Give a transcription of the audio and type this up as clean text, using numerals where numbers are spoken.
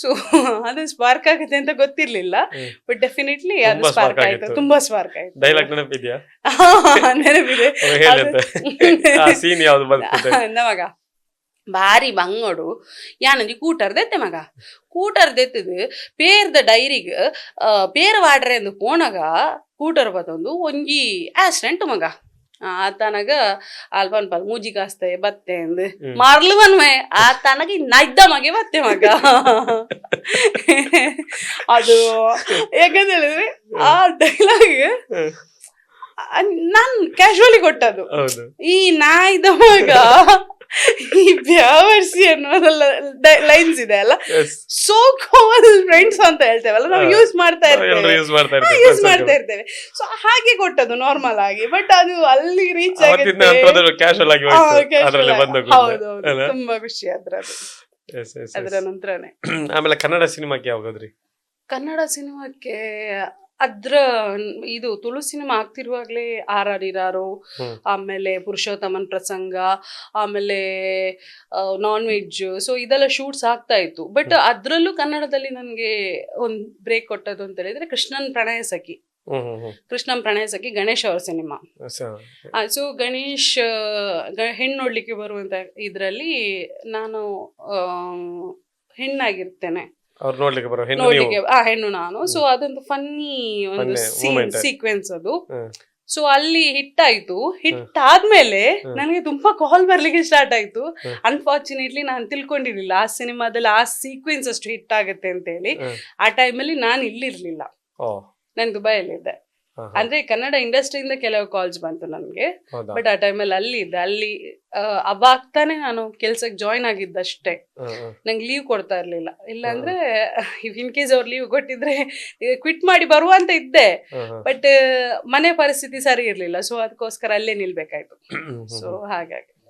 So ಅದು spark ಆಗುತ್ತೆ ಅಂತ ಗೊತ್ತಿರ್ಲಿಲ್ಲ, ಬಟ್ ಡೆಫಿನೆಟ್ಲಿ ಅದು ತುಂಬಾ ಸ್ಪಾರ್ಕ್ spark ಆಯ್ತು, ಆಗಿತ್ತು. ತುಂಬಾ ಸ್ಪಾರ್ಕ್ ಆಯ್ತು. ಡೈಲಾಗ್ ನೆನಪಿದ್ಯಾ? ನೆನಪಿದೆ. ಹೇಳುತ್ತೆ ಆ ಸೀನ್ ಯಾವ್ದು ಬರ್ತದೆ? ನಮಗ ಬಾರಿ ಬಂಗೋಡು ಯಾನಂಜಿ ಕೂಟರ್ ದೆತ್ತೆ ಮಗ, ಕೂಟರ್ ದೆತ್ತದು ಪೇರ್ದ ಡೈರಿಗ್ ಪೇರ್ ವಾಡ್ರೆ ಅಂದು ಪೋಣಗ ಕೂಟರ್ ಬತ್ತೊಂದು ಒಂಜಿ ಆಕ್ಸಿಡೆಂಟ್ ಮಗ. ಆತನಗ ಅಲ್ಪನ್ಪ ಮೂಜಿ ಕಾಸ್ತೆ ಬತ್ತೆ ಅಂದು ಮರ್ಲು ಬನ್ವೆ ಆತನಗ ನೈದ್ದ ಮಗೆ ಬತ್ತೆ ಮಗ. ಅದು ಯಾಕಂತ ಹೇಳಿದ್ರೆ ಆ ಡೈಲಾಗ್ ನಾನ್ ಕ್ಯಾಶುವಲಿ ಕೊಟ್ಟದು. ಈ ನಾಯ್ದ ಮಗ ಈ ಬ್ಯಾವರ್ಸಿ ಅನ್ನೋದಲ್ಲ ಲೈನ್ಸ್ ಇದೆ ಅಲ್ಲ, ಸೋ ಕಾಲ್ ಫ್ರೆಂಡ್ಸ್ ಅಂತ ಹೇಳ್ತೇವಲ್ಲ ನಾವು, ಯೂಸ್ ಮಾಡ್ತಾ ಇರ್ತೇವೆ. ಸೊ ಹಾಗೆ ಕೊಟ್ಟದು ನಾರ್ಮಲ್ ಆಗಿ, ಬಟ್ ಅದು ಅಲ್ಲಿ ರೀಚ್ ಆಗುತ್ತೆ. ಹೌದು, ತುಂಬಾ ಖುಷಿ ಅದ್ರದ್ದು. ಅದರ ನಂತರನೇ ಆಮೇಲೆ ಕನ್ನಡ ಸಿನಿಮಾಕ್ಕೆ ಯಾವಾಗದ್ರಿ? ಕನ್ನಡ ಸಿನಿಮಾಕ್ಕೆ ಅದ್ರ ಇದು ತುಳು ಸಿನಿಮಾ ಆಗ್ತಿರುವಾಗ್ಲೇ ಆರಾರಿರಾರು, ಆಮೇಲೆ ಪುರುಷೋತ್ತಮನ್ ಪ್ರಸಂಗ, ಆಮೇಲೆ ನಾನ್ ವೆಜ್, ಸೊ ಇದೆಲ್ಲ ಶೂಟ್ಸ್ ಆಗ್ತಾ ಇತ್ತು. ಬಟ್ ಅದ್ರಲ್ಲೂ ಕನ್ನಡದಲ್ಲಿ ನನ್ಗೆ ಒಂದ್ ಬ್ರೇಕ್ ಕೊಟ್ಟದ್ದು ಅಂತ ಹೇಳಿದ್ರೆ ಕೃಷ್ಣನ್ ಪ್ರಣಯ ಸಖಿ. ಕೃಷ್ಣನ್ ಪ್ರಣಯ ಸಖಿ ಗಣೇಶ್ ಅವ್ರ ಸಿನಿಮಾ. ಸೊ ಗಣೇಶ್ ಹೆಣ್ಣು ನೋಡ್ಲಿಕ್ಕೆ ಬರುವಂತ ಇದ್ರಲ್ಲಿ ನಾನು ಹೆಣ್ಣಾಗಿರ್ತೇನೆ, ನೋಡ್ಲಿಕ್ಕೆ ಹೆಣ್ಣು ನಾನು. ಸೊ ಅದೊಂದು ಫನ್ನಿ ಒಂದು ಸೀಕ್ವೆನ್ಸ್ ಅದು. ಸೊ ಅಲ್ಲಿ ಹಿಟ್ ಆಯ್ತು. ಹಿಟ್ ಆದ್ಮೇಲೆ ನನಗೆ ತುಂಬಾ ಕಾಲ್ ಬರ್ಲಿಕ್ಕೆ ಸ್ಟಾರ್ಟ್ ಆಯ್ತು. ಅನ್ಫಾರ್ಚುನೇಟ್ಲಿ ನಾನು ತಿಳ್ಕೊಂಡಿರ್ಲಿಲ್ಲ ಆ ಸಿನಿಮಾದಲ್ಲಿ ಆ ಸೀಕ್ವೆನ್ಸ್ ಅಷ್ಟು ಹಿಟ್ ಆಗುತ್ತೆ ಅಂತ ಹೇಳಿ. ಆ ಟೈಮಲ್ಲಿ ನಾನು ಇಲ್ಲಿರ್ಲಿಲ್ಲ, ನಾನು ದುಬೈಯಲ್ಲಿದ್ದೆ. ಅಂದ್ರೆ ಕನ್ನಡ ಇಂಡಸ್ಟ್ರಿಯಿಂದ ಕೆಲವು ಕಾಲ್ಸ್ ಬಂತು ನನ್ಗೆ, ಬಟ್ ಆ ಟೈಮಲ್ಲಿ ಅಲ್ಲಿ ಅವಾಗ್ತಾನೆ ನಾನು ಕೆಲ್ಸಕ್ಕೆ ಜಾಯ್ನ್ ಆಗಿದ್ದಷ್ಟೇ. ನಂಗೆ ಲೀವ್ ಕೊಡ್ತಾ ಇರ್ಲಿಲ್ಲ. ಇಲ್ಲಾಂದ್ರೆ ಇನ್ ಕೇಸ್ ಅವ್ರು ಲೀವ್ ಕೊಟ್ಟಿದ್ರೆ ಕ್ವಿಟ್ ಮಾಡಿ ಬರುವ ಅಂತ ಇದ್ದೆ, ಬಟ್ ಮನೆ ಪರಿಸ್ಥಿತಿ ಸರಿ ಇರ್ಲಿಲ್ಲ. ಸೊ ಅದಕ್ಕೋಸ್ಕರ ಅಲ್ಲೇ ನಿಲ್ಬೇಕಾಯ್ತು. ಸೊ ಹಾಗಾಗಿ